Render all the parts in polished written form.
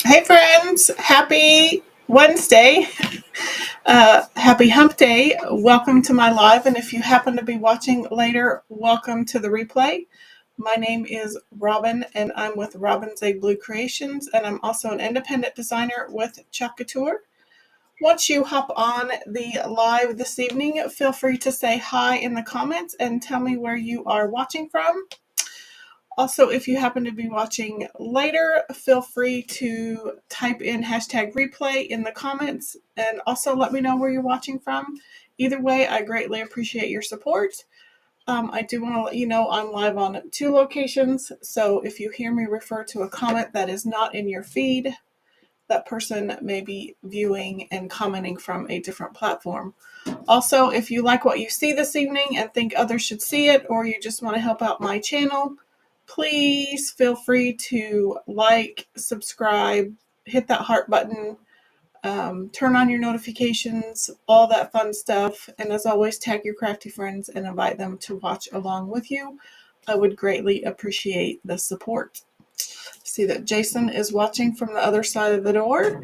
Hey friends, happy Wednesday. Happy hump day. Welcome to my live, and if you happen to be watching later, welcome to the replay. My name is Robin, and I'm with Robin's Egg Blue Creations, and I'm also an independent designer with Couture. Once you hop on the live this evening, feel free to say hi in the comments and tell me where you are watching from. Also, if you happen to be watching later, feel free to type in hashtag replay in the comments and also let me know where you're watching from. Either way, I greatly appreciate your support. I do want to let you know I'm live on 2 locations, so if you hear me refer to a comment that is not in your feed, that person may be viewing and commenting from a different platform. Also, if you like what you see this evening and think others should see it, or you just want to help out my channel, please feel free to like, subscribe, hit that heart button, turn on your notifications, all that fun stuff. And as always, tag your crafty friends and invite them to watch along with you. I would greatly appreciate the support. See that Jason is watching from the other side of the door.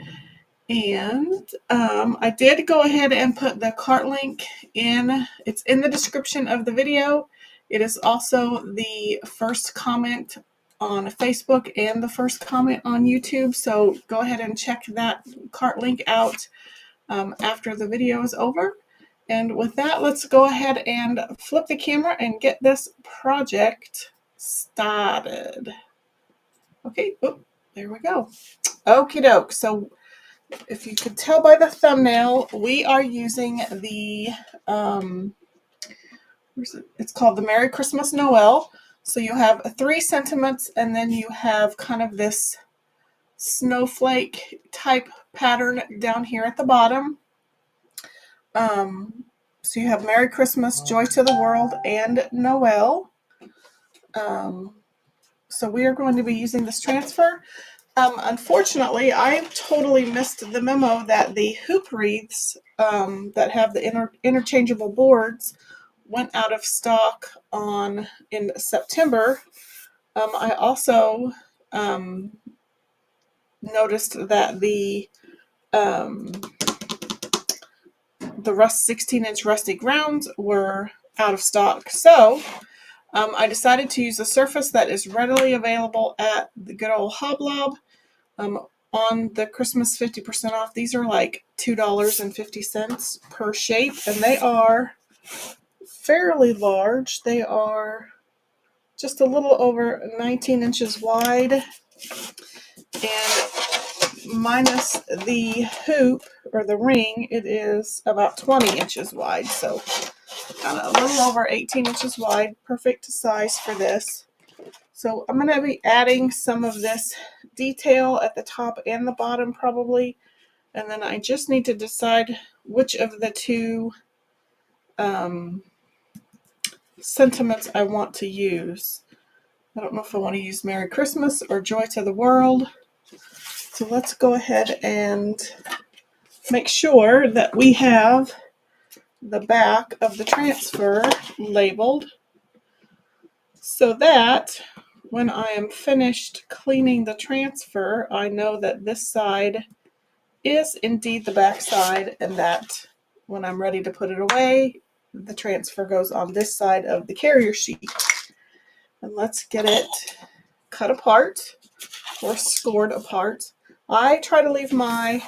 And I did go ahead and put the cart link in. It's in the description of the video. It is also the first comment on Facebook and the first comment on YouTube. So go ahead and check that cart link out after the video is over. And with that, let's go ahead and flip the camera and get this project started. Okay, there we go. Okie doke. So if you could tell by the thumbnail, we are using the, it's called the Merry Christmas Noel. So you have 3 sentiments, and then you have kind of this snowflake type pattern down here at the bottom. So you have Merry Christmas, Joy to the World, and Noel. So we are going to be using this transfer. Unfortunately, I totally missed the memo that the hoop wreaths that have the interchangeable boards went out of stock in September. I also noticed that the 16-inch rusty grounds were out of stock. So I decided to use a surface that is readily available at the good old Hoblob. On the Christmas 50% off, these are like $2.50 per shape, and they are fairly large. They are just a little over 19 inches wide, and minus the hoop or the ring, it is about 20 inches wide, so a little over 18 inches wide, perfect size for this. So I'm going to be adding some of this detail at the top and the bottom probably, and then I just need to decide which of the 2 sentiments I want to use. I don't know if I want to use Merry Christmas or Joy to the World. So let's go ahead and make sure that we have the back of the transfer labeled so that when I am finished cleaning the transfer, I know that this side is indeed the back side, and that when I'm ready to put it away, the transfer goes on this side of the carrier sheet. And let's get it cut apart or scored apart. I try to leave my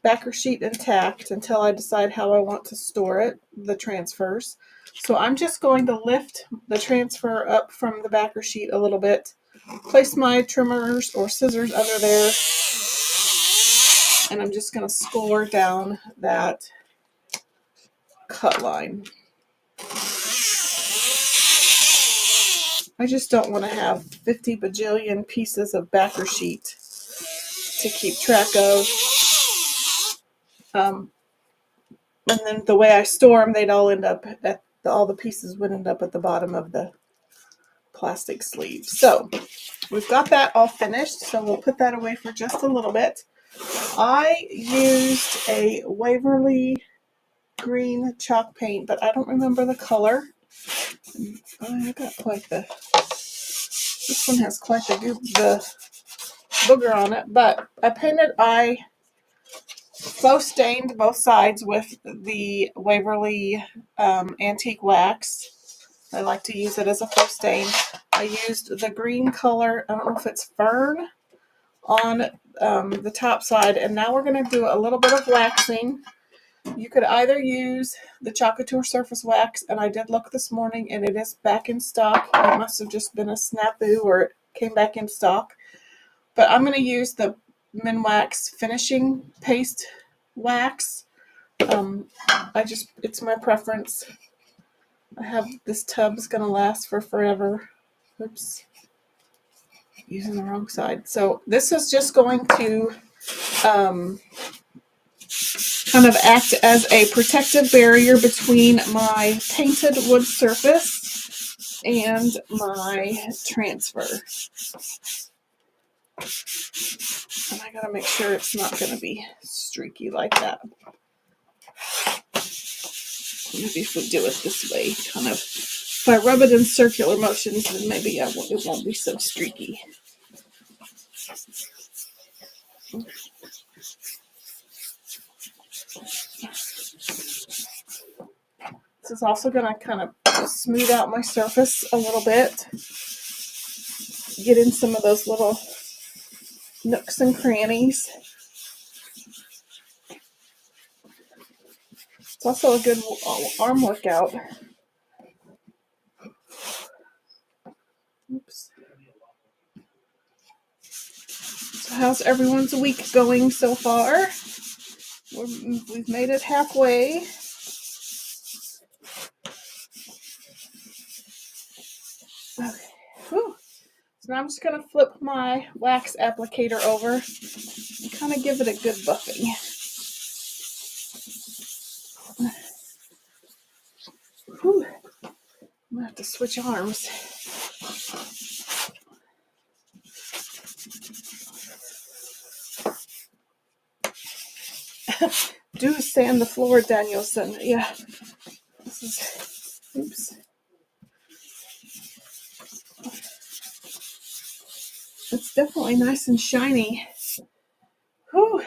backer sheet intact until I decide how I want to store it, the transfers. So I'm just going to lift the transfer up from the backer sheet a little bit, place my trimmers or scissors under there, and I'm just going to score down that cut line. I just don't want to have 50 bajillion pieces of backer sheet to keep track of. And then the way I store them, they'd all end up all the pieces would end up at the bottom of the plastic sleeve. So we've got that all finished, so we'll put that away for just a little bit. I used a Waverly green chalk paint, but I don't remember the color. I got quite this one has quite the booger on it, but I faux stained both sides with the Waverly antique wax. I like to use it as a faux stain. I used the green color, I don't know if it's fern, on the top side, and now we're going to do a little bit of waxing. You could either use the Couture surface wax, and I did look this morning and it is back in stock. It must have just been a snafu or it came back in stock. But I'm going to use the Minwax finishing paste wax. It's my preference. I have this tub is going to last for forever. Oops, using the wrong side. So this is just going to kind of act as a protective barrier between my painted wood surface and my transfer. And I gotta make sure it's not gonna be streaky like that. Maybe if we do it this way, kind of, if I rub it in circular motions, then maybe it won't be so streaky. This is also going to kind of smooth out my surface a little bit. Get in some of those little nooks and crannies. It's also a good arm workout. Oops. So how's everyone's week going so far? We've made it halfway. Okay. Whew. So now I'm just going to flip my wax applicator over and kind of give it a good buffing. Whew. I'm going to have to switch arms. Do sand the floor, Danielson. Yeah. This is, oops. It's definitely nice and shiny. Whew.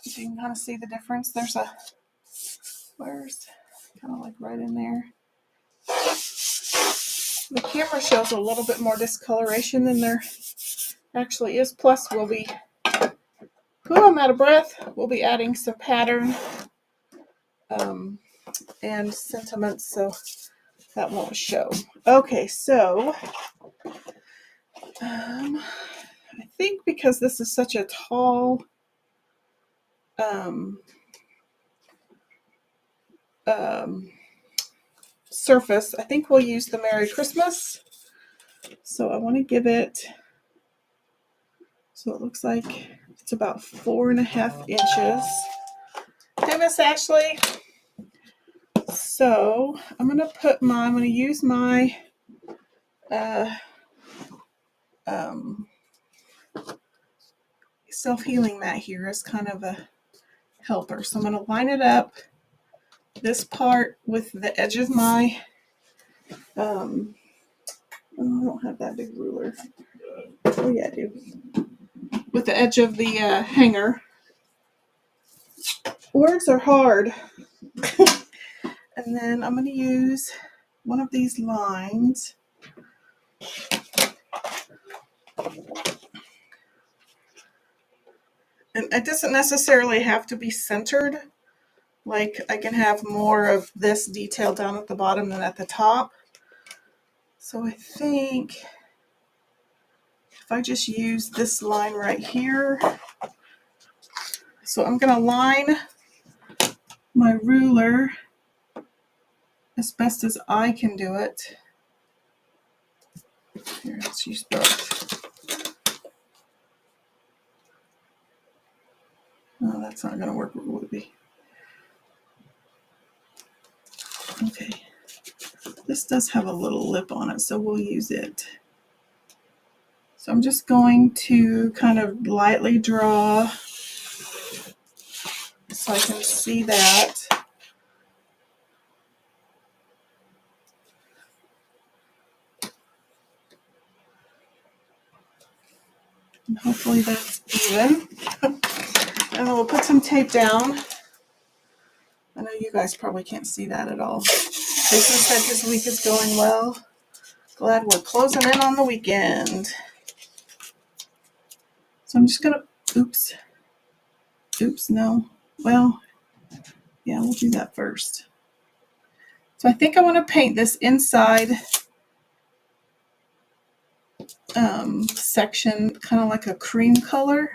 You can kind of see the difference. There's a, where's, kind of like right in there. The camera shows a little bit more discoloration than there actually is. Plus, we'll be, I'm out of breath. We'll be adding some pattern and sentiments, so that won't show. Okay, so I think because this is such a tall surface, I think we'll use the Merry Christmas. So I want to give it, so it looks like it's about 4.5 inches. Hey, Miss Ashley. So I'm going to use my self-healing mat here as kind of a helper. So I'm going to line it up, this part with the edge of my, oh, I don't have that big ruler. Oh yeah, I do. With the edge of the hanger. Words are hard. And then I'm going to use one of these lines. And it doesn't necessarily have to be centered. Like I can have more of this detail down at the bottom than at the top. So I think if I just use this line right here. So I'm going to line my ruler as best as I can do it. Here, let's use both. Oh, that's not going to work, would it be? Okay. This does have a little lip on it, so we'll use it. So I'm just going to kind of lightly draw so I can see that. And hopefully that's even. And then we'll put some tape down. I know you guys probably can't see that at all. Jason said his week is going well. Glad we're closing in on the weekend. So I'm just gonna, oops, no. Well, yeah, we'll do that first. So I think I want to paint this inside section kind of like a cream color.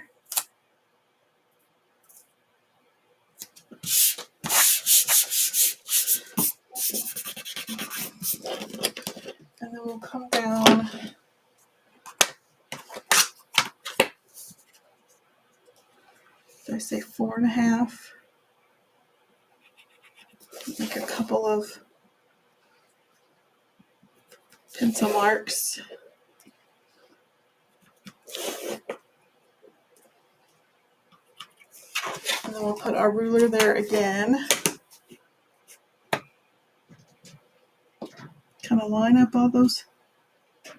And then we'll come down. Did I say 4.5? Make a couple of pencil marks. And then we'll put our ruler there again. Kind of line up all those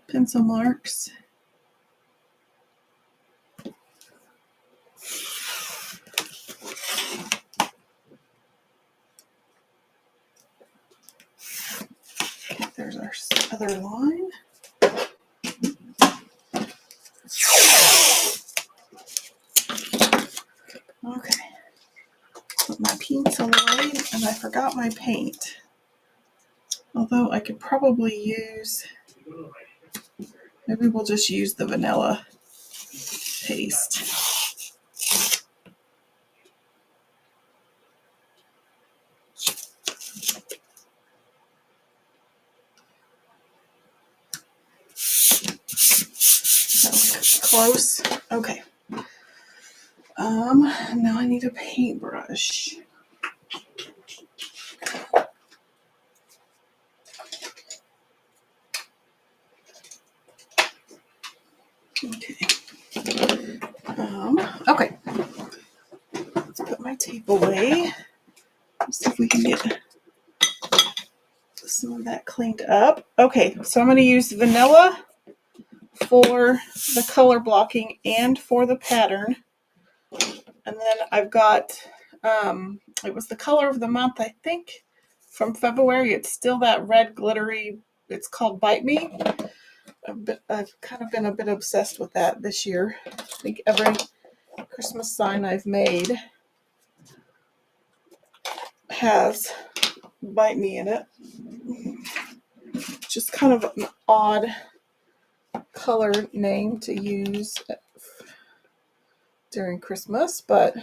pencil marks. Okay, there's our other line. Okay. Put my paints away, and I forgot my paint. Although I could probably use, maybe we'll just use the vanilla paste. That was close. Okay. Now I need a paintbrush. Okay. Okay. Let's put my tape away. Let's see if we can get some of that cleaned up. Okay, so I'm going to use vanilla for the color blocking and for the pattern. And then I've got, it was the color of the month, I think, from February. It's still that red glittery, it's called Bite Me. I've kind of been a bit obsessed with that this year. I think every Christmas sign I've made has Bite Me in it. Just kind of an odd color name to use during Christmas, but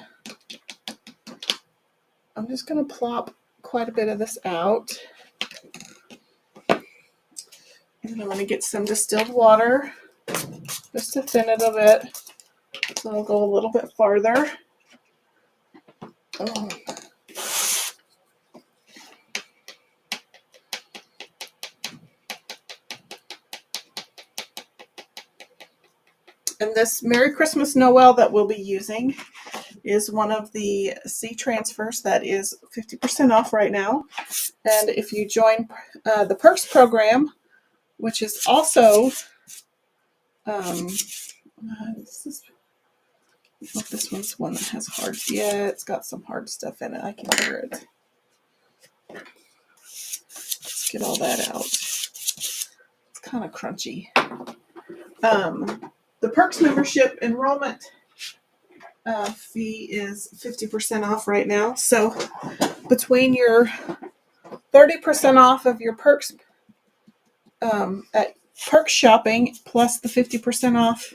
I'm just going to plop quite a bit of this out. And I'm going to get some distilled water just to thin it a bit. So I'll go a little bit farther. Oh. And this Merry Christmas Noel that we'll be using is one of the C transfers that is 50% off right now. And if you join the Perks program, which is also, this one's one that has hard, yeah, it's got some hard stuff in it. I can hear it. Let's get all that out. It's kind of crunchy. The Perks membership enrollment fee is 50% off right now. So between your 30% off of your Perks at Perks shopping plus the 50% off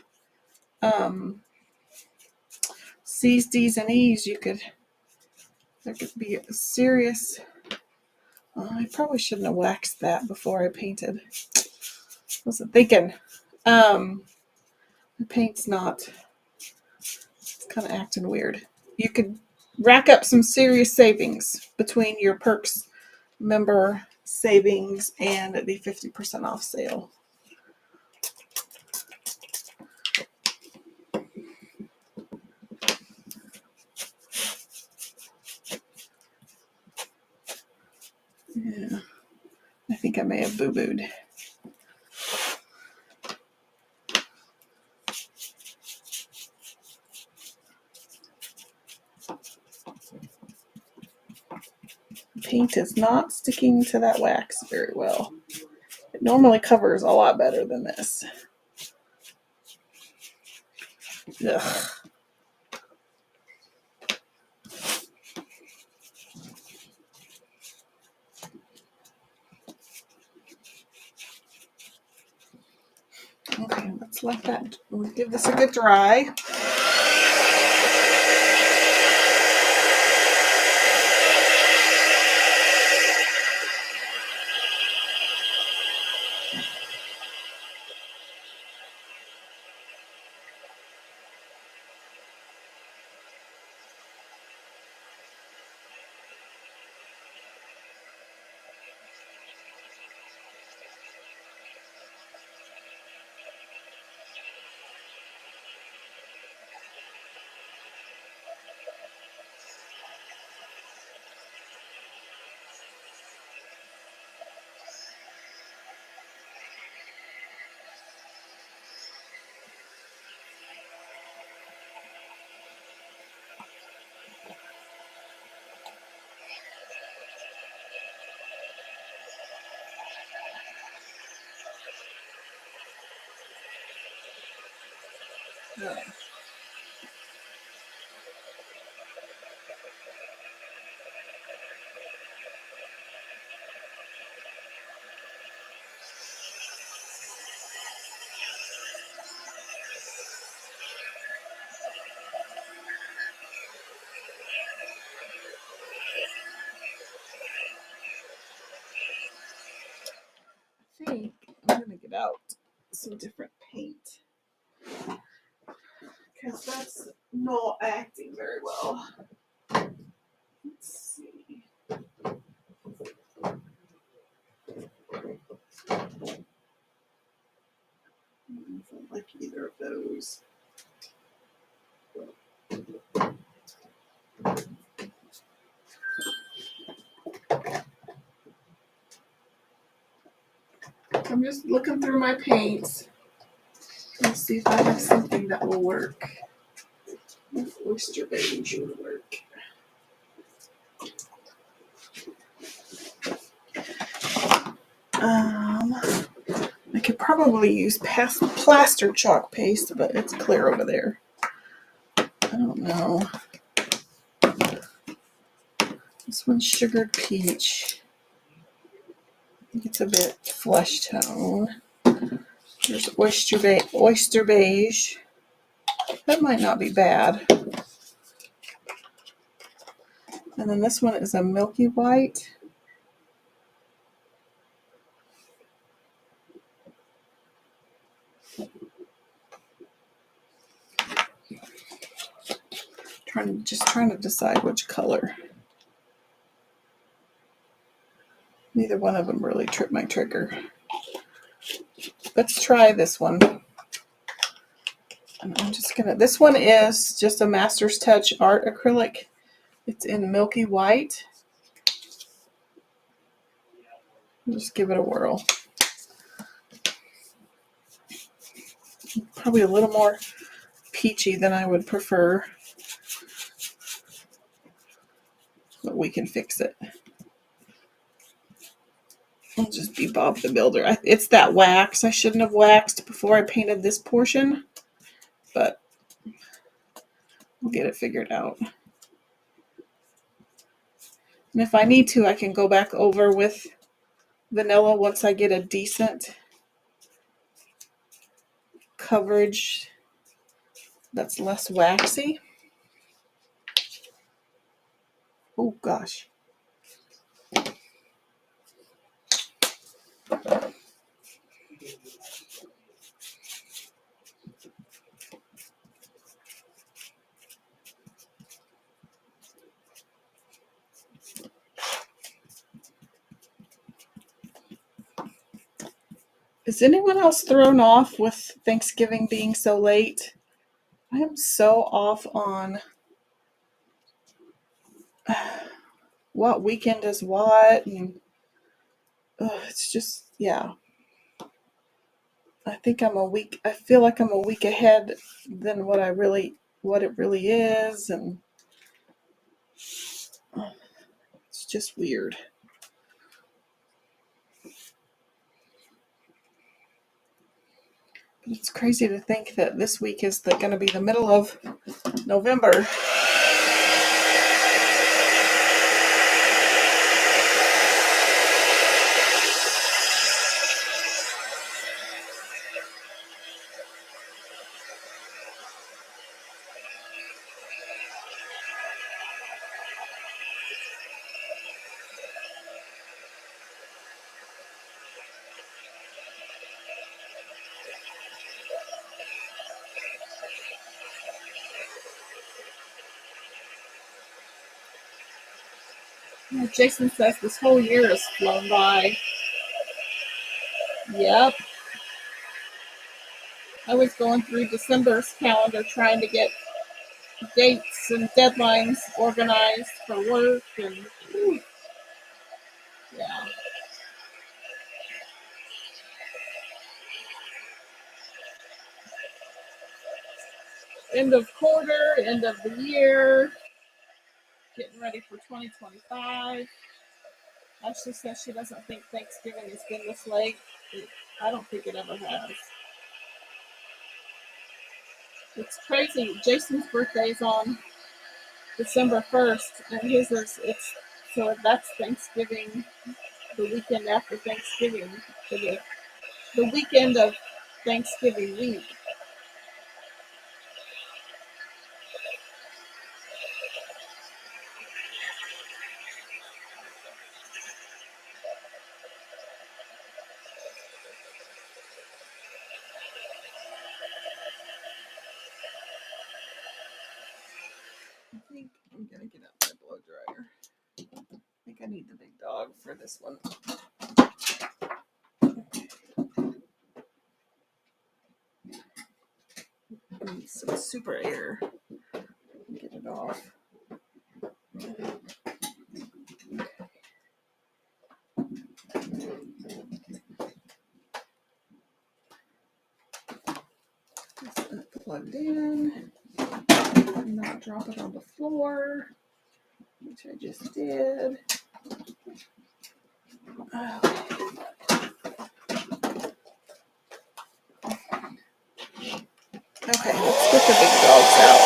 C's, D's, and E's, there could be a serious, I probably shouldn't have waxed that before I painted. Wasn't thinking. The paint's not, it's kind of acting weird. You could rack up some serious savings between your Perks member savings and the 50% off sale. Yeah, I think I may have boo-booed. paint is not sticking to that wax very well. It normally covers a lot better than this. Ugh. Okay, let's let that, we'll give this a good dry. Okay. I think I'm going to get out some different paint because that's not acting very well. Let's see. I don't like either of those. I'm just looking through my paints. Let's see if I have something that will work. Oyster beige would work. I could probably use plaster chalk paste, but it's clear over there. I don't know. This one's sugared peach. I think it's a bit flesh tone. There's oyster beige. That might not be bad. And then this one is a milky white. Just trying to decide which color. Neither one of them really tripped my trigger. Let's try this one. And I'm just gonna, this one is just a Master's Touch Art acrylic. It's in milky white. Just give it a whirl. Probably a little more peachy than I would prefer. But we can fix it. I'll just be Bob the Builder. It's that wax. I shouldn't have waxed before I painted this portion. But we'll get it figured out. And if I need to, I can go back over with vanilla once I get a decent coverage that's less waxy. Oh gosh. Is anyone else thrown off with Thanksgiving being so late? I am so off on what weekend is what, and it's just, yeah. I feel like I'm a week ahead than what it really is, and it's just weird. It's crazy to think that this week is going to be the middle of November. Jason says this whole year has flown by. Yep. I was going through December's calendar trying to get dates and deadlines organized for work, and whew, yeah. End of quarter, end of the year, getting ready for 2025. Ashley says she doesn't think Thanksgiving has been this late. I don't think it ever has. It's crazy. Jason's birthday's on December 1st, and his is, so that's Thanksgiving, the weekend after Thanksgiving, for the weekend of Thanksgiving week. I think I'm gonna get out my blow dryer. I think I need the big dog for this one. I need some super air. Get it off. Just plugged in. Not drop it on the floor, which I just did. Okay, let's get the big dogs out.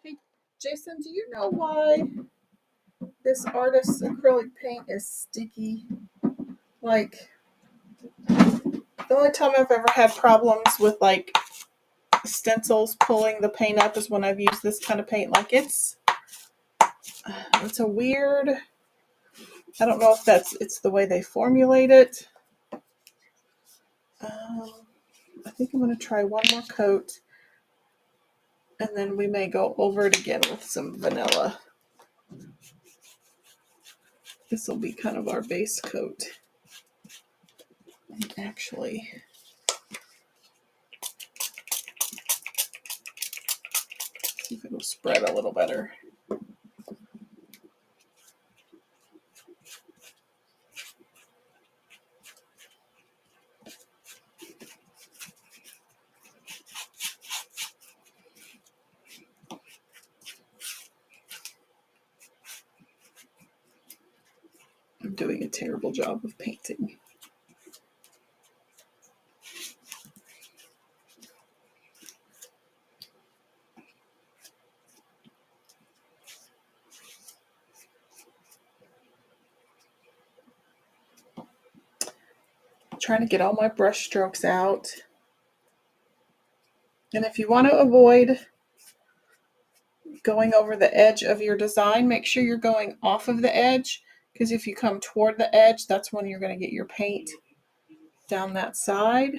Hey, Jason, do you know why this artist's acrylic paint is sticky? Like, the only time I've ever had problems with like stencils pulling the paint up is when I've used this kind of paint. Like, it's a weird, I don't know if it's the way they formulate it. I think I'm going to try one more coat, and then we may go over it again with some vanilla. This will be kind of our base coat. And actually, see if it'll spread a little better. I'm doing a terrible job of painting. Trying to get all my brush strokes out. And if you want to avoid going over the edge of your design, make sure you're going off of the edge, because if you come toward the edge, that's when you're going to get your paint down that side.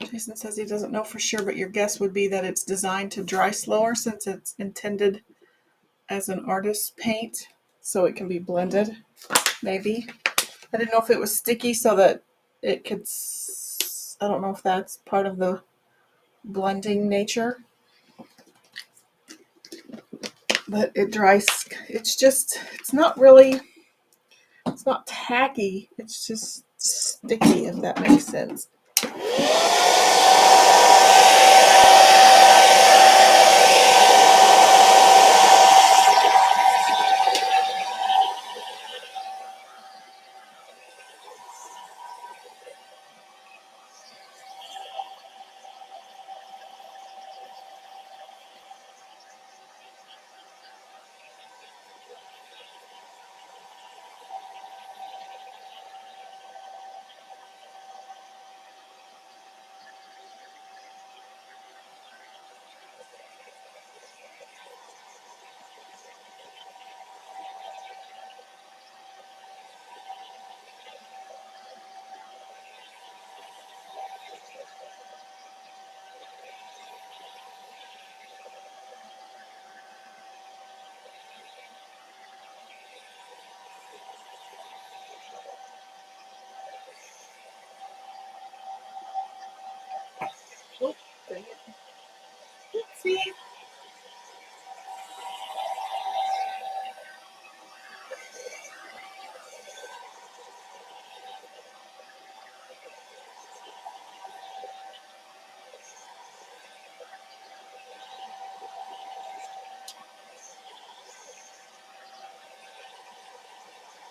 Jason says he doesn't know for sure, but your guess would be that it's designed to dry slower since it's intended as an artist's paint, so it can be blended, maybe. I didn't know if it was sticky so that it could, I don't know if that's part of the blending nature. But it dries, it's not really, it's not tacky, it's just sticky, if that makes sense. Oh, dang it. See?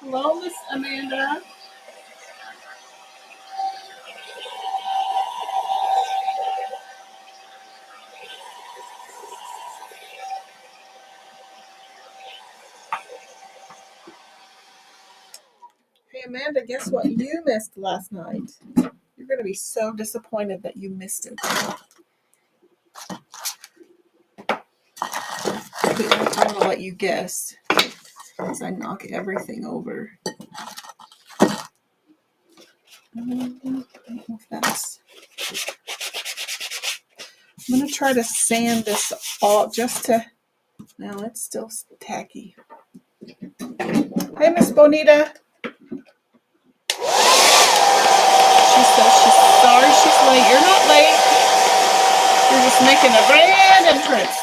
Hello, Miss Amanda. Hey, Amanda, guess what you missed last night? You're going to be so disappointed that you missed it. I'm going to let you guess as I knock everything over. I don't know if that's... I'm going to try to sand this off just to... No, it's still tacky. Hey, Miss Bonita. She says she's sorry she's late. You're not late. You're just making a grand entrance.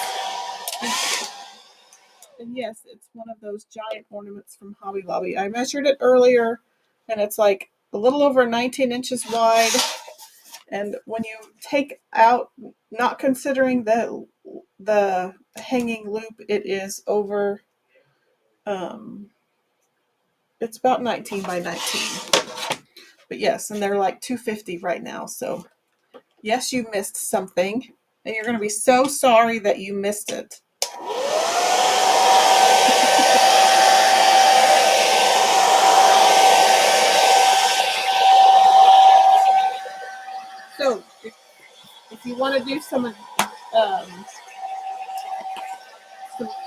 And yes, it's one of those giant ornaments from Hobby Lobby. I measured it earlier, and it's like a little over 19 inches wide. And when you take out, not considering the hanging loop, it is over, it's about 19 by 19. But yes, and they're like $250 right now. So yes, you missed something, and you're going to be so sorry that you missed it. So if you want to do some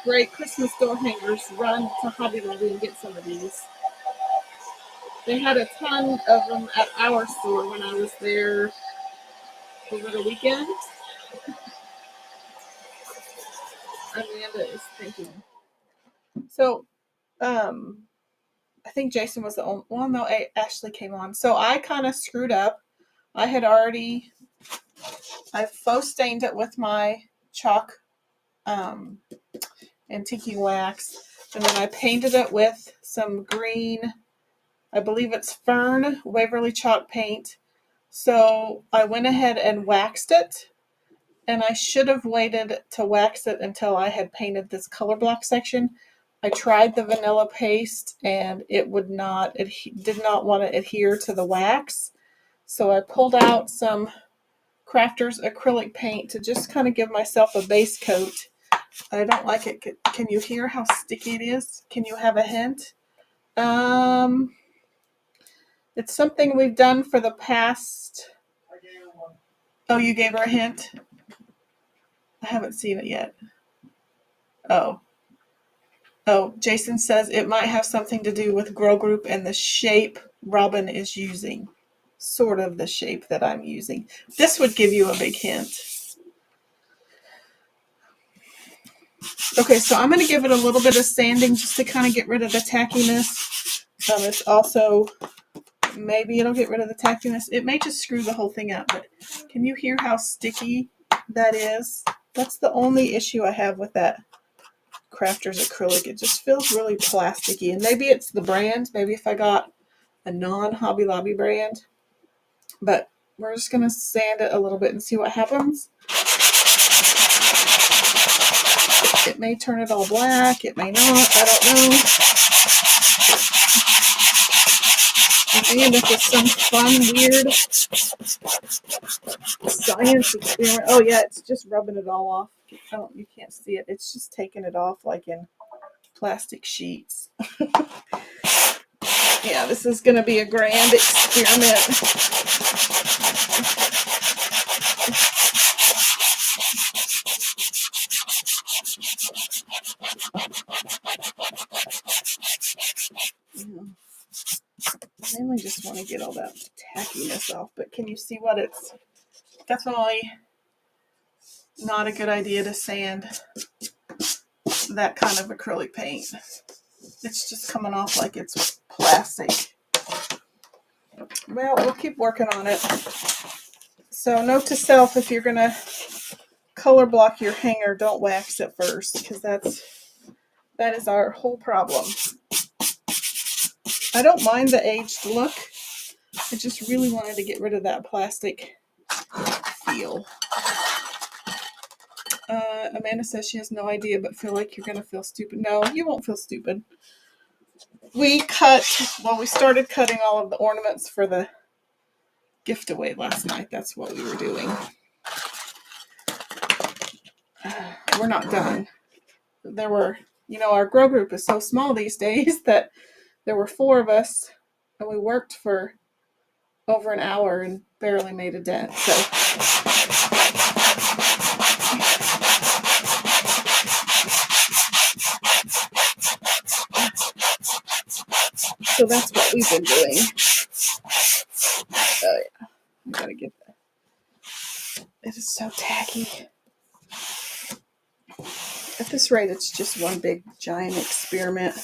great Christmas door hangers, run to Hobby Lobby and get some of these. They had a ton of them at our store when I was there over the weekend. Amanda is thinking. So, I think Jason was the only one. No, Ashley came on. So I kind of screwed up. I faux stained it with my chalk antique wax, and then I painted it with some green, I believe it's Fern Waverly chalk paint. So I went ahead and waxed it, and I should have waited to wax it until I had painted this color block section. I tried the vanilla paste and it would not, did not want to adhere to the wax. So I pulled out some Crafters acrylic paint to just kind of give myself a base coat. I don't like it. Can you hear how sticky it is? Can you have a hint? It's something we've done for the past. Oh, you gave her a hint? I haven't seen it yet. Oh, Jason says it might have something to do with Grow Group and the shape Robin is using. Sort of the shape that I'm using. This would give you a big hint. Okay, so I'm going to give it a little bit of sanding just to kind of get rid of the tackiness. It's also, maybe it'll get rid of the tackiness. It may just screw the whole thing up, but can you hear how sticky that is? That's the only issue I have with that Crafters acrylic. It just feels really plasticky, and maybe it's the brand. Maybe if I got a non-Hobby Lobby brand, but we're just going to sand it a little bit and see what happens. It may turn it all black. It may not. I don't know. And if it's some fun, weird science experiment. Oh yeah, it's just rubbing it all off. You can't see it. It's just taking it off like in plastic sheets. Yeah, this is going to be a grand experiment. I mainly just want to get all that tackiness off, but can you see what it's definitely not a good idea to sand that kind of acrylic paint. It's just coming off like it's plastic. Well, we'll keep working on it. So note to self, if you're going to color block your hanger, don't wax it first, because that is our whole problem. I don't mind the aged look. I just really wanted to get rid of that plastic feel. Amanda says she has no idea, but feel like you're going to feel stupid. No, you won't feel stupid. We started cutting all of the ornaments for the gift away last night. That's what we were doing. We're not done. There were, our grow group is so small these days that there were 4 of us, and we worked for over an hour and barely made a dent. So that's what we've been doing. Oh yeah, I gotta get that. It is so tacky. At this rate, it's just one big giant experiment.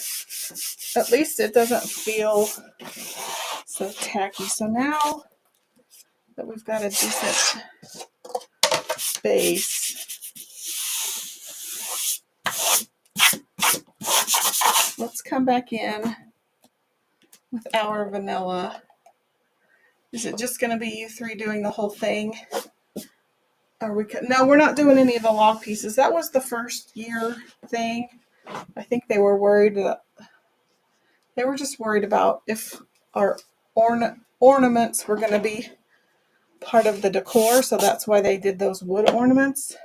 At least it doesn't feel so tacky. So now that we've got a decent base, let's come back in with our vanilla. Is it just going to be you 3 doing the whole thing? No, we're not doing any of the log pieces. That was the first year thing. I think they were worried that they were just worried about if our ornaments were going to be part of the decor, so that's why they did those wood ornaments.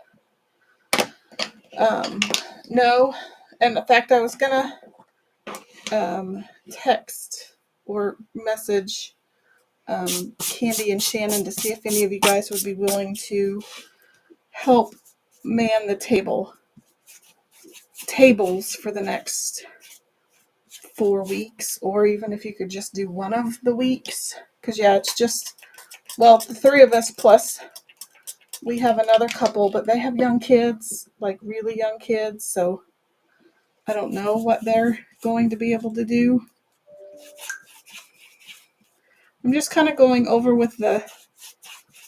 No, and in fact, I was going to text or message Candy and Shannon to see if any of you guys would be willing to help man the tables for the next 4 weeks, or even if you could just do one of the weeks, because it's just, the 3 of us plus we have another couple, but they have young kids, like really young kids, so I don't know what they're going to be able to do. I'm just kind of going over with the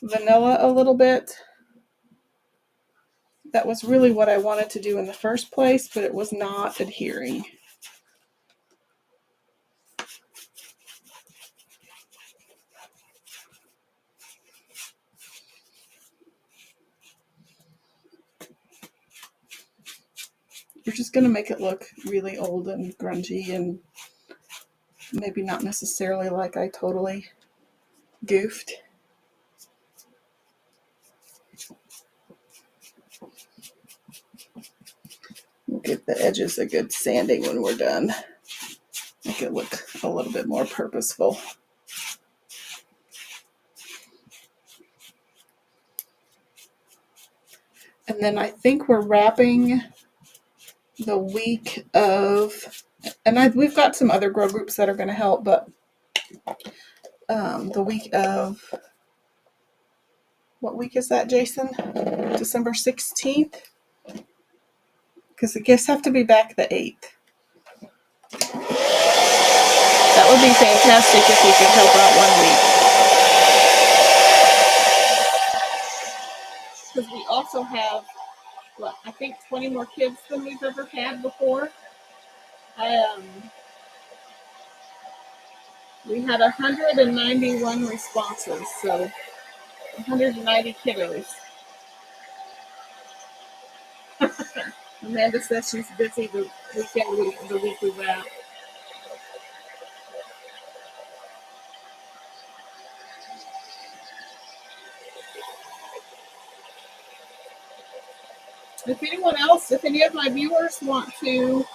vanilla a little bit. That was really what I wanted to do in the first place, but it was not adhering. We're just going to make it look really old and grungy and maybe not necessarily like I totally goofed. We'll give the edges a good sanding when we're done. Make it look a little bit more purposeful. And then I think we're wrapping the week of, and we've got some other grow groups that are going to help, but the week of, what week is that, Jason? December 16th? Because the gifts have to be back the 8th. That would be fantastic if you could help out 1 week. Because we also have, I think 20 more kids than we've ever had before. We had 191 responses, so 190 kiddos. Amanda says she's busy the week we wrap. If anyone else, if any of my viewers want to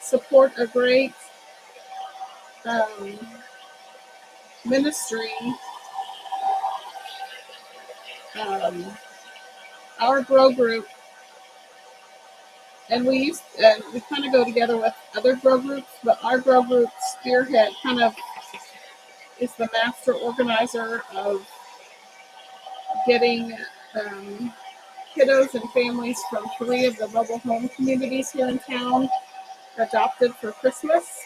support a great ministry, our grow group, and we kind of go together with other grow groups, but our grow group spearhead kind of is the master organizer of getting kiddos and families from 3 of the mobile home communities here in town adopted for Christmas.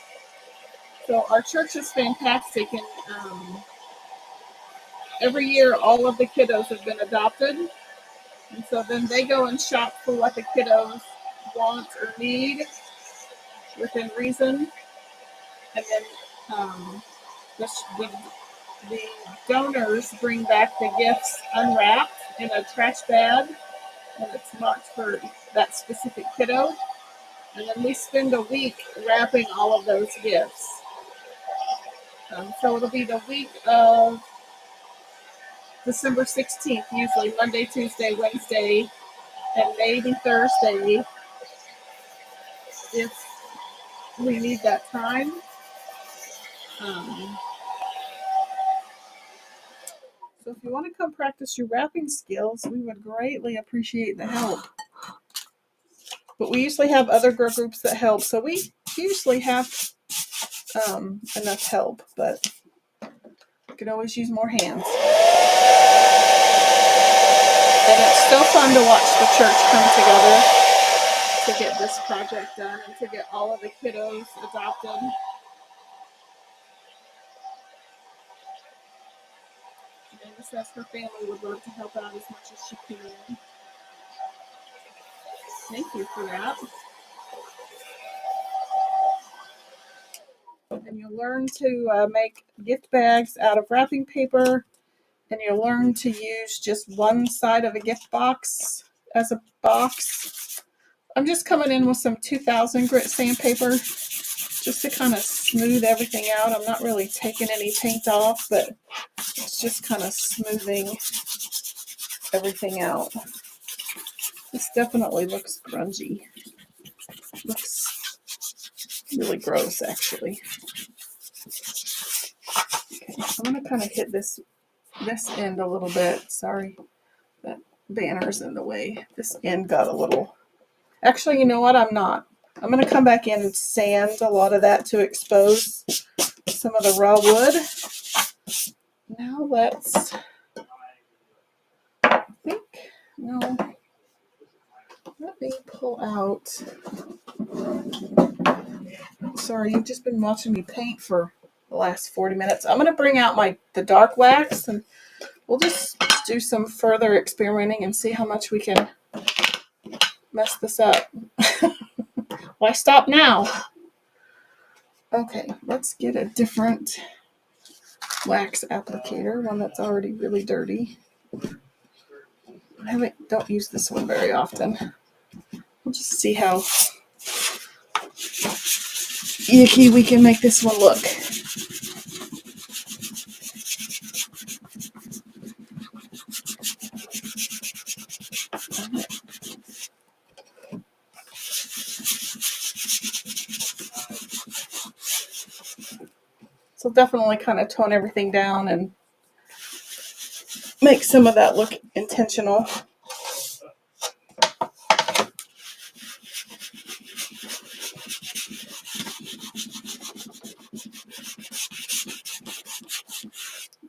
So our church is fantastic, and every year all of the kiddos have been adopted, and so then they go and shop for what the kiddos want or need within reason, and then the donors bring back the gifts unwrapped in a trash bag, and it's marked for that specific kiddo. And then we spend a week wrapping all of those gifts. So it'll be the week of December 16th, usually Monday, Tuesday, Wednesday, and maybe Thursday if we need that time. So if you want to come practice your wrapping skills, we would greatly appreciate the help. But we usually have other grow groups that help, so we usually have enough help, but you can always use more hands. And it's so fun to watch the church come together to get this project done and to get all of the kiddos adopted. Amanda says her family would love to help out as much as she can. Thank you for that. And you'll learn to make gift bags out of wrapping paper, and you'll learn to use just one side of a gift box as a box. I'm just coming in with some 2000 grit sandpaper just to kind of smooth everything out. I'm not really taking any paint off, but it's just kind of smoothing everything out. This definitely looks grungy. Looks really gross, actually. Okay, I'm going to kind of hit this end a little bit. Sorry, that banner's in the way. This end got a little... Actually, you know what? I'm not. I'm going to come back in and sand a lot of that to expose some of the raw wood. Now let's... Let me pull out... Sorry, you've just been watching me paint for the last 40 minutes. I'm going to bring out the dark wax, and we'll just do some further experimenting and see how much we can mess this up. Why stop now? Okay, let's get a different wax applicator, one that's already really dirty. don't use this one very often. We'll just see how yucky we can make this one look. So definitely kind of tone everything down and make some of that look intentional.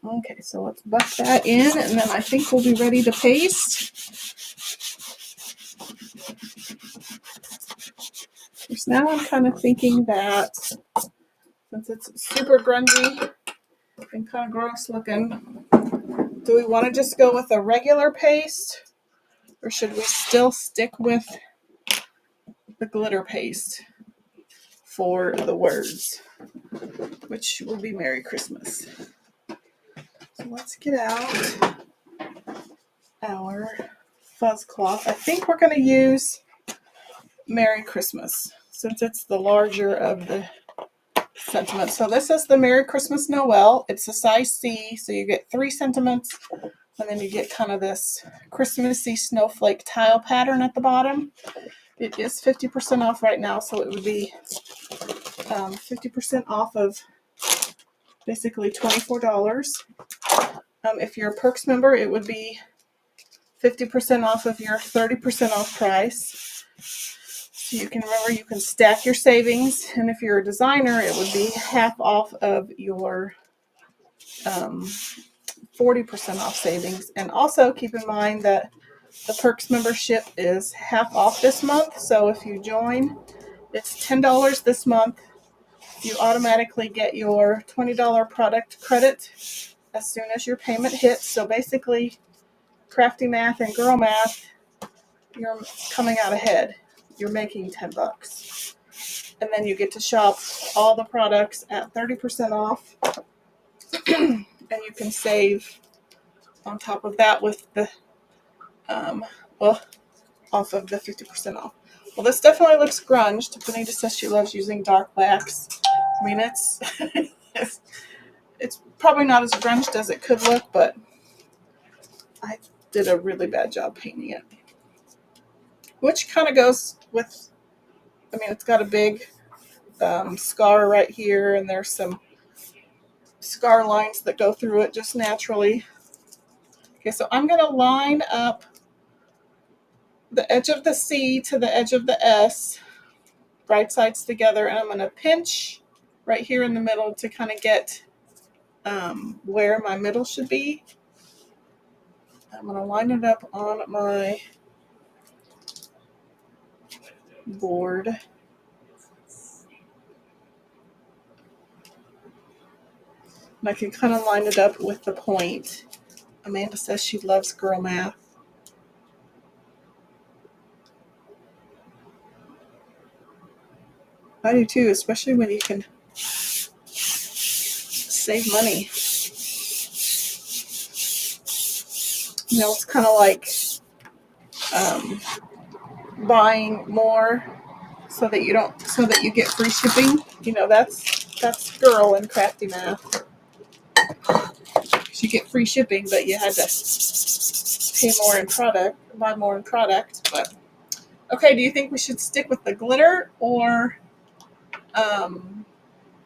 Okay, so let's buff that in, and then I think we'll be ready to paste. So now I'm kind of thinking that since it's super grungy and kind of gross looking, do we want to just go with a regular paste, or should we still stick with the glitter paste for the words, which will be Merry Christmas? So let's get out our fuzz cloth. I think we're going to use Merry Christmas since it's the larger of the sentiments. So this is the Merry Christmas Noel. It's a size C, so you get 3 sentiments, and then you get kind of this Christmassy snowflake tile pattern at the bottom. It is 50% off right now, so it would be 50% off of basically $24. If you're a Perks member, it would be 50% off of your 30% off price. So you can remember you can stack your savings, and if you're a designer, it would be half off of your 40% off savings. And also keep in mind that the Perks membership is half off this month. So if you join, it's $10 this month. You automatically get your $20 product credit as soon as your payment hits. So basically, crafty math and girl math, you're coming out ahead. You're making $10. And then you get to shop all the products at 30% off. And you can save on top of that with the, off of the 50% off. Well, this definitely looks grunged. Benita says she loves using dark blacks. I mean, it's probably not as grunged as it could look, but I did a really bad job painting it. Which kind of goes with, I mean, it's got a big scar right here, and there's some scar lines that go through it just naturally. Okay, so I'm going to line up the edge of the C to the edge of the S, right sides together, and I'm going to pinch right here in the middle to kind of get where my middle should be. I'm going to line it up on my board. And I can kind of line it up with the point. Amanda says she loves girl math. I do too, especially when you can save money. You know, it's kind of like buying more so that you get free shipping. You know, that's girl and crafty math. You get free shipping, but you had to pay more in product, buy more in product. But okay, do you think we should stick with the glitter or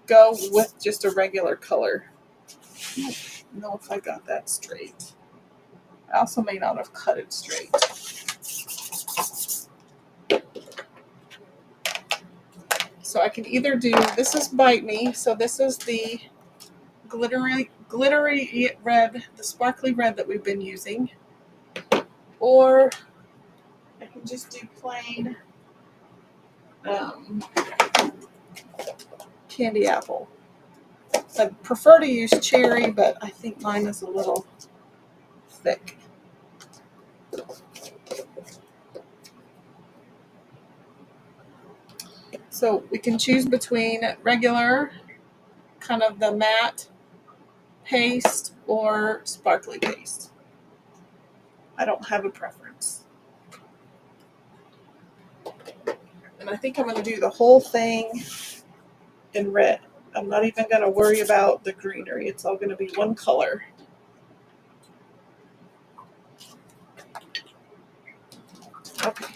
go with just a regular color? I don't know if I got that straight. I also may not have cut it straight. So I can either do, this is Bite Me, so this is the glittery red, the sparkly red that we've been using. Or I can just do plain candy apple. I prefer to use cherry, but I think mine is a little thick. So we can choose between regular, kind of the matte paste, or sparkly paste. I don't have a preference. And I think I'm going to do the whole thing in red. I'm not even going to worry about the greenery. It's all going to be one color. Okay.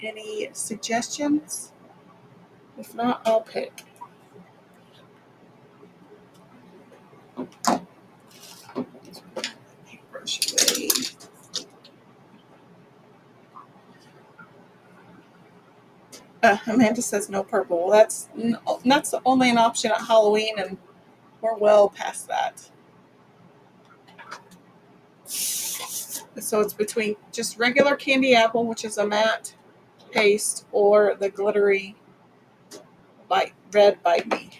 Any suggestions? If not, I'll pick. Brush away. Amanda says no purple. Well, that's only an option at Halloween, and we're well past that. So it's between just regular candy apple, which is a matte paste, or the glittery red Bite Me.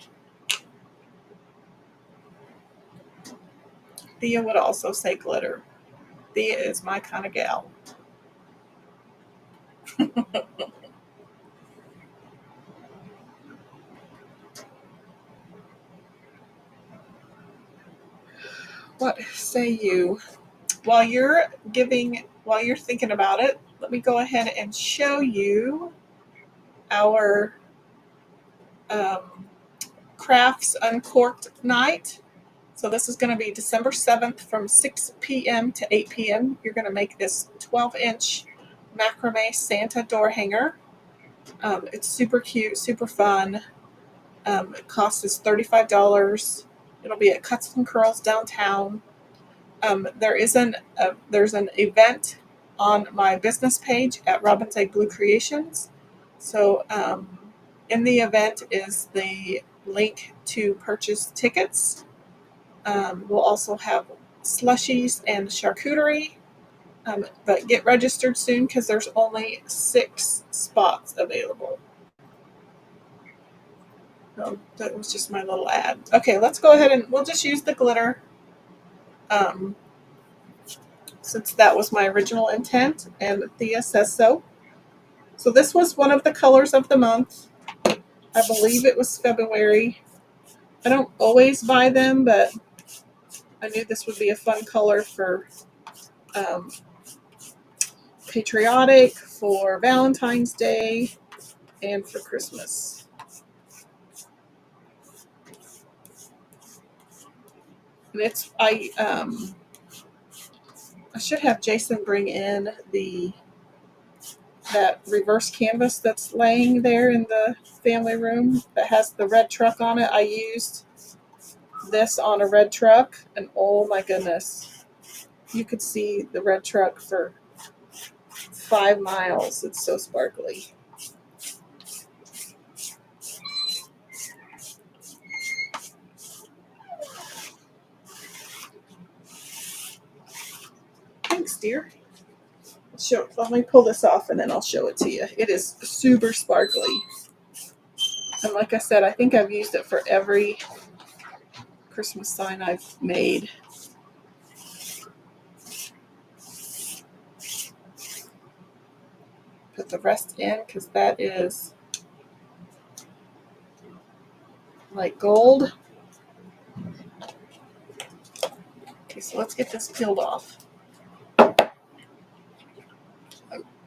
Thea would also say glitter. Thea is my kind of gal. What say you? While you're thinking about it, let me go ahead and show you our crafts uncorked night. So this is going to be December 7th from 6 p.m. to 8 p.m. You're going to make this 12-inch macrame Santa door hanger. It's super cute, super fun. It costs us $35. It'll be at Cuts and Curls downtown. There's an event on my business page at Robin's Egg Blue Creations. So in the event is the link to purchase tickets. We'll also have slushies and charcuterie. But get registered soon because there's only 6 spots available. So that was just my little ad. Okay, let's go ahead and we'll just use the glitter. Since that was my original intent, and Thea says so. So this was one of the colors of the month. I believe it was February. I don't always buy them, but I knew this would be a fun color for patriotic, for Valentine's Day, and for Christmas. And I should have Jason bring in that reverse canvas that's laying there in the family room that has the red truck on it. I used this on a red truck, and oh my goodness, you could see the red truck for 5 miles. It's so sparkly. Thanks, dear. Let me pull this off and then I'll show it to you. It is super sparkly. And like I said, I think I've used it for every Christmas sign I've made. Put the rest in because that is like gold. Okay, so let's get this peeled off.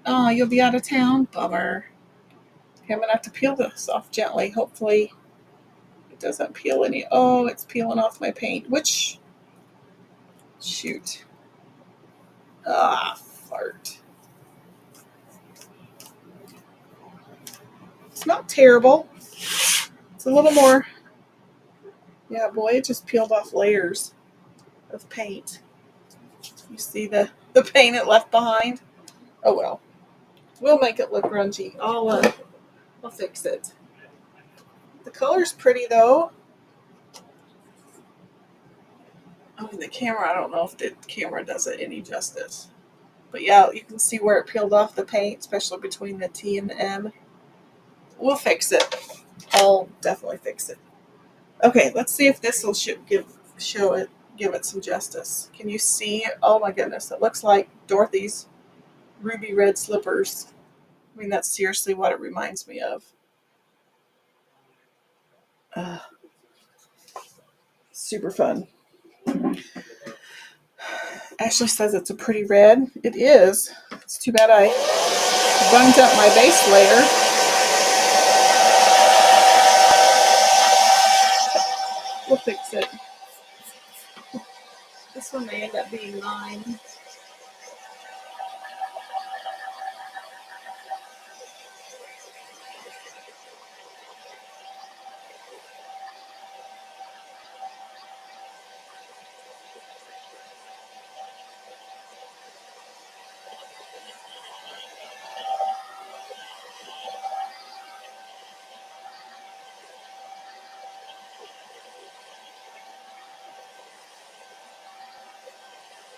Oh, you'll be out of town? Bummer. Okay, I'm going to have to peel this off gently. Hopefully it doesn't peel any. Oh, it's peeling off my paint. Shoot. Fart. It's not terrible. It's a little more. Yeah, boy, it just peeled off layers of paint. You see the paint it left behind? Oh well. We'll make it look grungy. I'll fix it. The color's pretty though. I mean, the camera, I don't know if the camera does it any justice. But yeah, you can see where it peeled off the paint, especially between the T and the M. We'll fix it. I'll definitely fix it. Okay, let's see if this will give it some justice. Can you see? Oh my goodness, it looks like Dorothy's ruby red slippers. I mean, that's seriously what it reminds me of. Super fun. Ashley says it's a pretty red. It is. It's too bad I bumped up my base layer. We'll fix it. This one may end up being mine.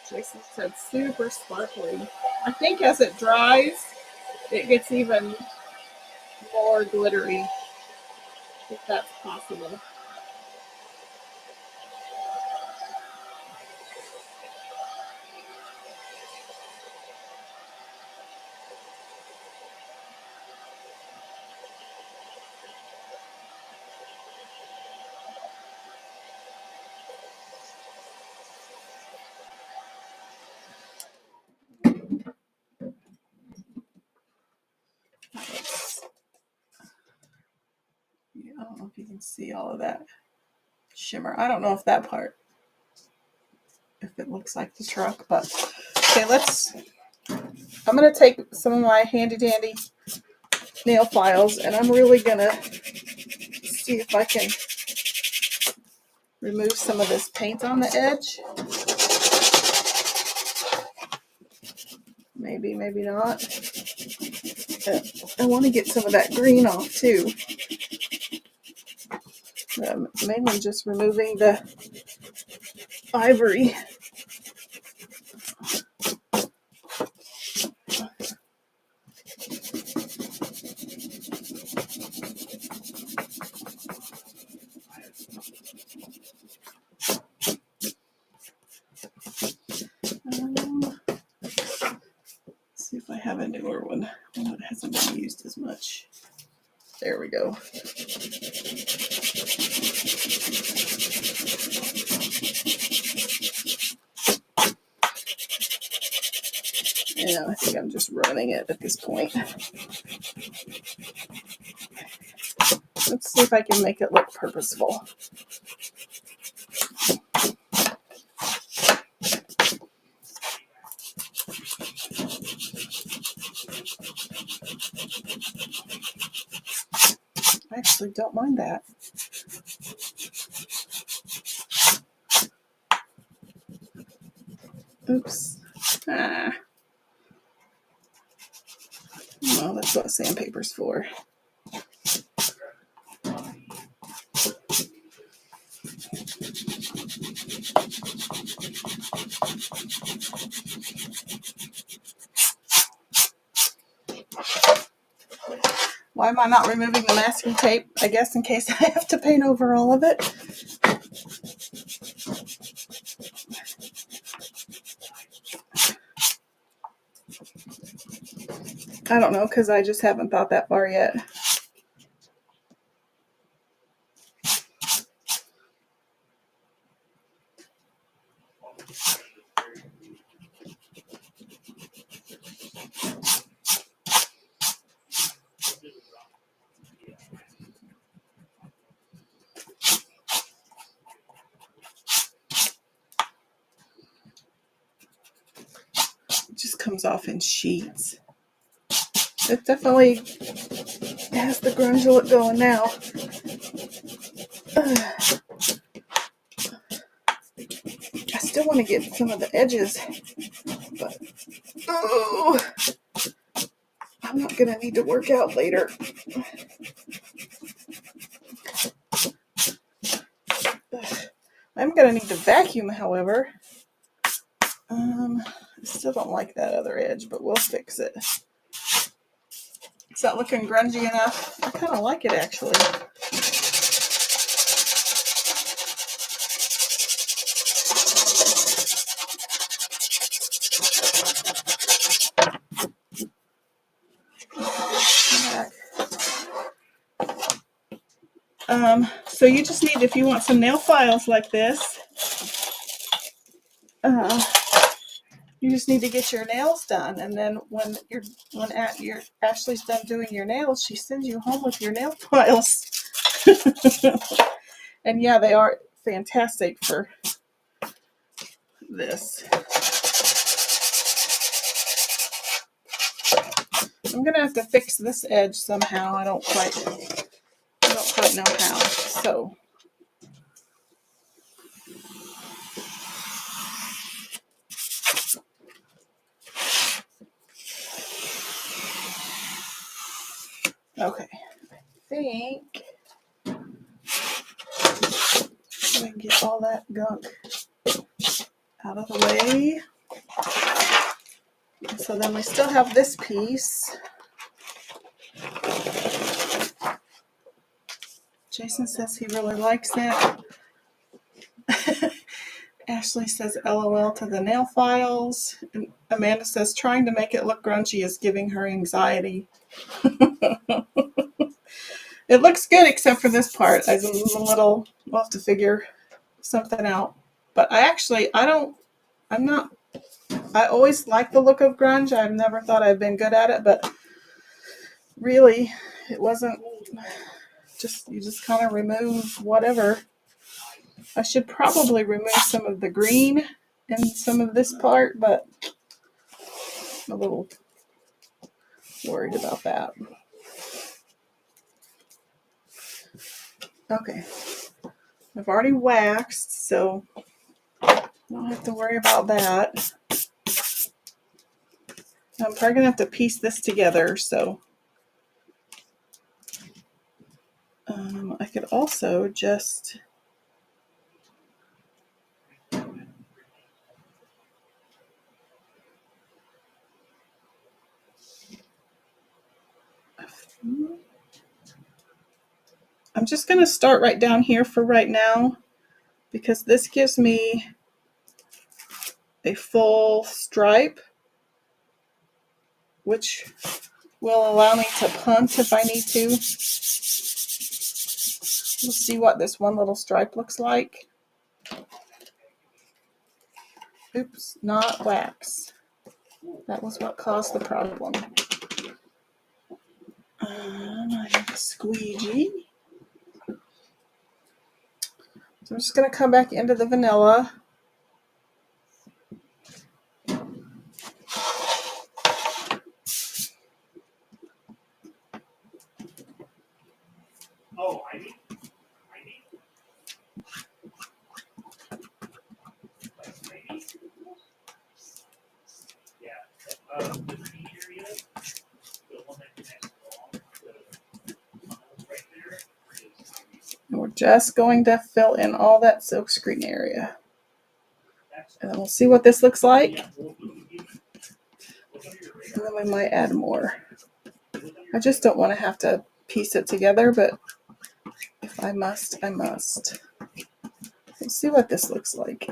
Jason said super sparkly. I think as it dries, it gets even more glittery, if that's possible. I don't know if you can see all of that shimmer. I don't know if that part, if it looks like the truck, but okay, I'm going to take some of my handy dandy nail files and I'm really going to see if I can remove some of this paint on the edge. Maybe, maybe not. I want to get some of that green off too. Mainly just removing the ivory. See if I have a newer one that hasn't been used as much. There we go. Yeah, I think I'm just running it at this point. Let's see if I can make it look purposeful. I actually don't mind that. Oops. Well, that's what sandpaper's for. Why am I not removing the masking tape? I guess in case I have to paint over all of it. I don't know, because I just haven't thought that far yet. It just comes off in sheets. It definitely has the grunge look going now. I still want to get some of the edges, but I'm not going to need to work out later. I'm going to need to vacuum, however. I still don't like that other edge, but we'll fix it. Is that looking grungy enough? I kind of like it, actually. So you just need, if you want some nail files like this, you just need to get your nails done, and then when Ashley's done doing your nails, she sends you home with your nail files. And yeah, they are fantastic for this. I'm gonna have to fix this edge somehow. I don't quite know how. So okay, I think I can get all that gunk out of the way. So then we still have this piece. Jason says he really likes it. Ashley says LOL to the nail files. And Amanda says trying to make it look grungy is giving her anxiety. It looks good except for this part. We'll have to figure something out. But I always like the look of grunge. I've never thought I've been good at it, but really it wasn't you just kind of remove whatever. I should probably remove some of the green in some of this part, but I'm a little worried about that. Okay, I've already waxed, so I don't have to worry about that. I'm probably gonna have to piece this together, so I could also just I'm just going to start right down here for right now, because this gives me a full stripe, which will allow me to punt if I need to. We'll see what this one little stripe looks like. Oops, not wax. That was what caused the problem. I have a squeegee. So I'm just going to come back into the vanilla. Oh, I need. Yeah. The green area, the one that connects along the right there is. And we're just going to fill in all that silkscreen area. And then we'll see what this looks like. And then we might add more. I just don't want to have to piece it together, but if I must, I must. Let's see what this looks like.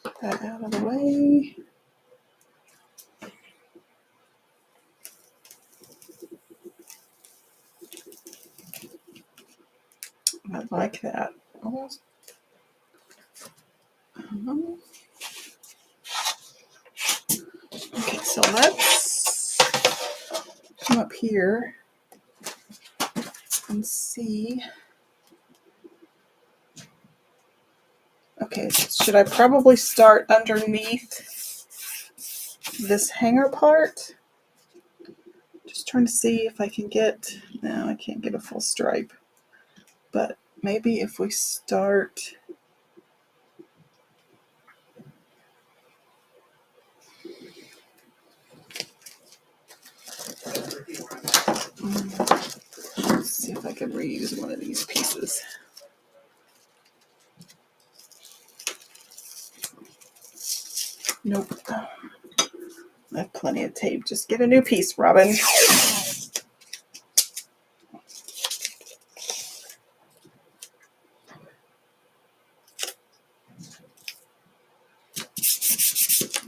Put that out of the way. I like that. Almost. Okay, so let's come up here and see. Okay, should I probably start underneath this hanger part? Just trying to see if I can get, no, I can't get a full stripe. But maybe if we start let's see if I can reuse one of these pieces. Nope. I have plenty of tape. Just get a new piece, Robin.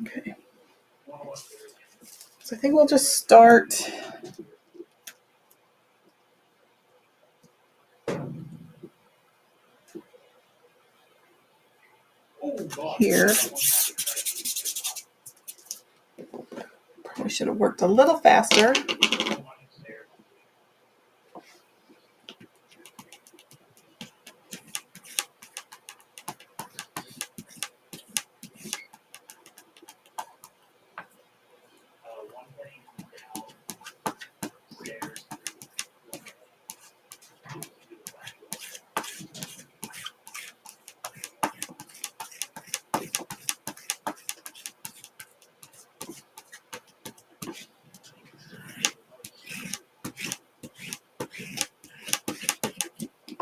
Okay. So I think we'll just start here. Probably should have worked a little faster.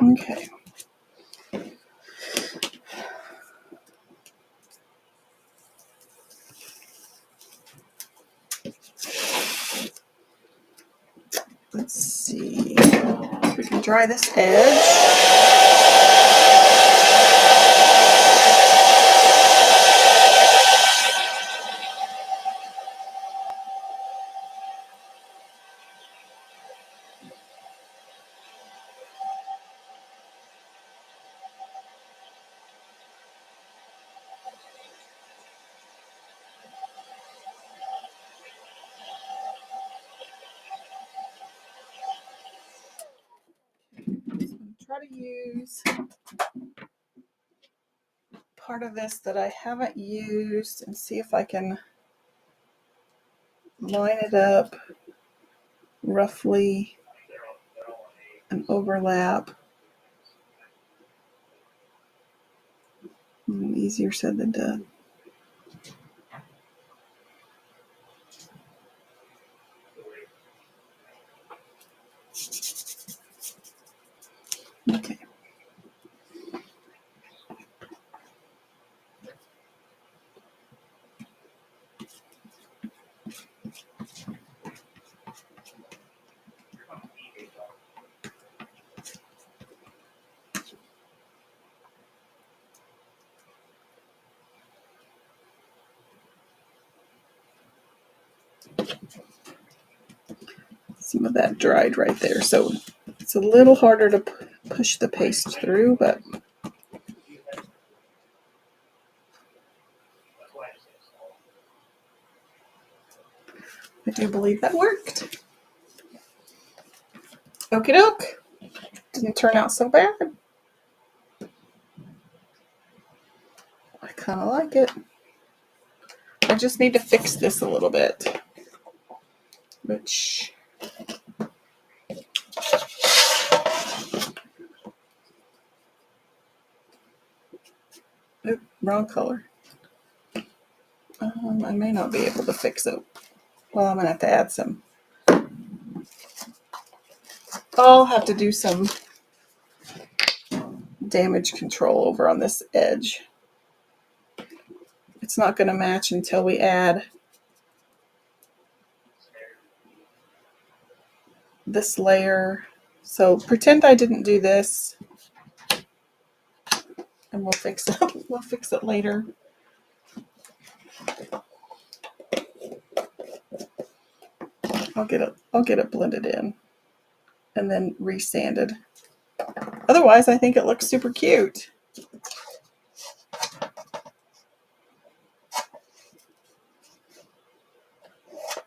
Okay. Let's see. We can dry this edge. Try to use part of this that I haven't used and see if I can line it up roughly and overlap. Easier said than done. Okay. Some of that dried right there, so it's a little harder to push the paste through, but I do believe that worked. Okie doke. Didn't turn out so bad. I kind of like it. I just need to fix this a little bit, which wrong color. I may not be able to fix it. Well, I'm gonna have to add some. I'll have to do some damage control over on this edge. It's not gonna match until we add this layer. So pretend I didn't do this, and we'll fix it. We'll fix it later. I'll get it blended in and then resanded. Otherwise, I think it looks super cute.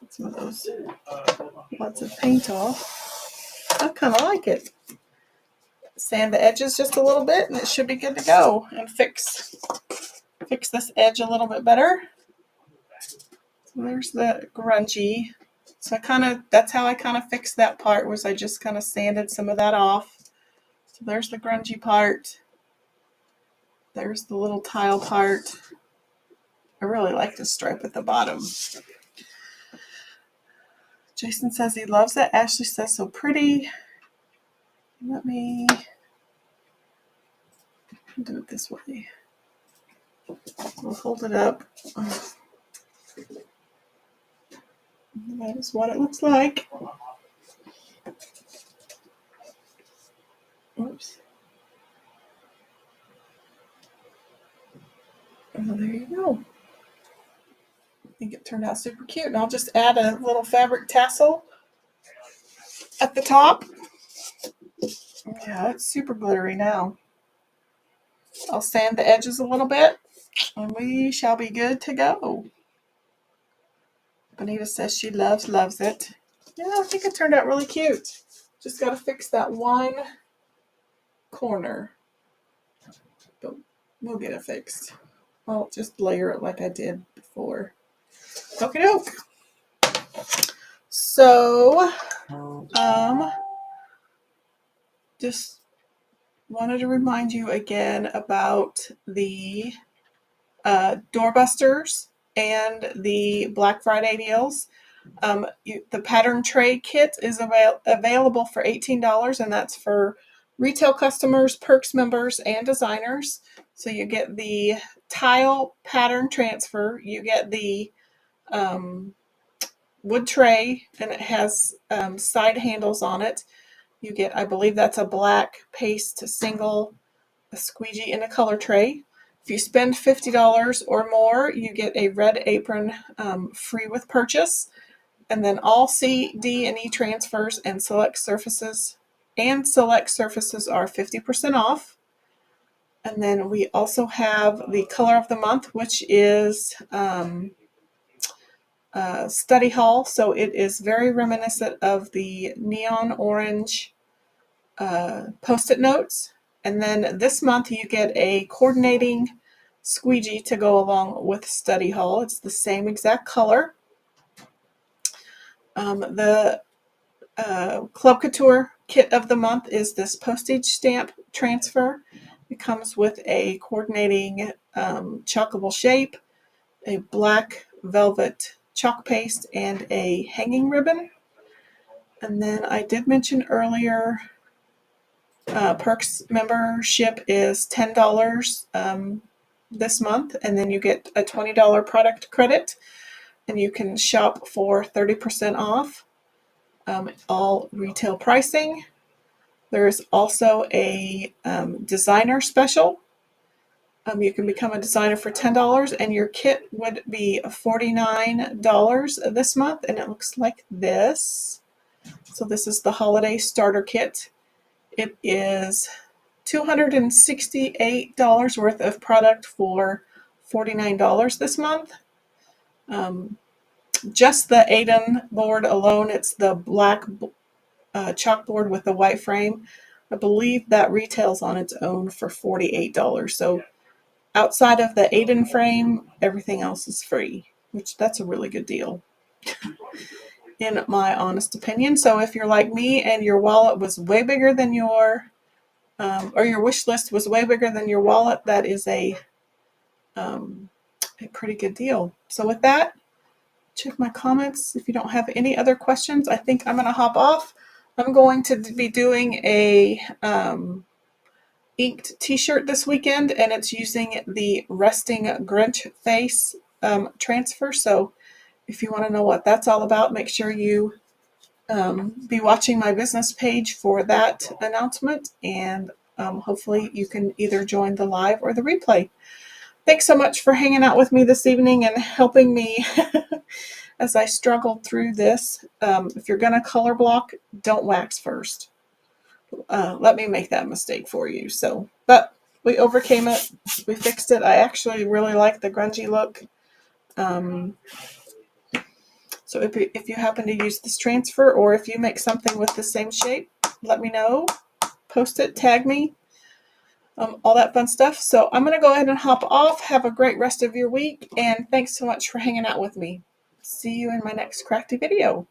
Some of those lots of paint off. I kind of like it. Sand the edges just a little bit and it should be good to go, and fix this edge a little bit better. So there's the grungy. So that's how I kind of fixed that part, was I just kind of sanded some of that off. So there's the grungy part. There's the little tile part. I really like the stripe at the bottom. Jason says he loves it. Ashley says so pretty. Let me do it this way. We'll hold it up. That is what it looks like. Oops. Oh, there you go. I think it turned out super cute. And I'll just add a little fabric tassel at the top. Yeah, it's super glittery now. I'll sand the edges a little bit and we shall be good to go. Bonita says she loves it. Yeah, I think it turned out really cute. Just got to fix that one corner. But we'll get it fixed. I'll just layer it like I did before. Okie doke. So, just wanted to remind you again about the doorbusters and the Black Friday deals. The pattern tray kit is available for $18, and that's for retail customers, perks members, and designers. So you get the tile pattern transfer, you get the wood tray, and it has side handles on it. You get, I believe that's a black paste single, a squeegee, and a color tray. If you spend $50 or more, you get a red apron free with purchase. And then all C, D, and E transfers and select surfaces are 50% off. And then we also have the color of the month, which is study hall. So it is very reminiscent of the neon orange Post-it notes. And then this month you get a coordinating squeegee to go along with study hall. It's the same exact color. The Club Couture kit of the month is this postage stamp transfer. It comes with a coordinating chalkable shape, a black velvet chalk paste, and a hanging ribbon. And then I did mention earlier, Perks membership is $10 this month, and then you get a $20 product credit, and you can shop for 30% off all retail pricing. There is also a designer special. You can become a designer for $10, and your kit would be $49 this month, and it looks like this. So this is the holiday starter kit. It is $268 worth of product for $49 this month. Just the Aiden board alone, it's the black chalkboard with the white frame. I believe that retails on its own for $48. So outside of the Aiden frame, everything else is free, which that's a really good deal, in my honest opinion. So if you're like me and your wallet was way bigger than your wish list was way bigger than your wallet, that is a pretty good deal. So with that, check my comments. If you don't have any other questions, I think I'm going to hop off. I'm going to be doing a inked t-shirt this weekend, and it's using the resting Grinch face transfer. So if you want to know what that's all about, make sure you be watching my business page for that announcement, and hopefully you can either join the live or the replay. Thanks so much for hanging out with me this evening and helping me as I struggled through this. If you're going to color block, don't wax first. Let me make that mistake for you. But we overcame it. We fixed it. I actually really like the grungy look. So if you happen to use this transfer, or if you make something with the same shape, let me know. Post it, tag me, all that fun stuff. So I'm going to go ahead and hop off. Have a great rest of your week, and thanks so much for hanging out with me. See you in my next crafty video.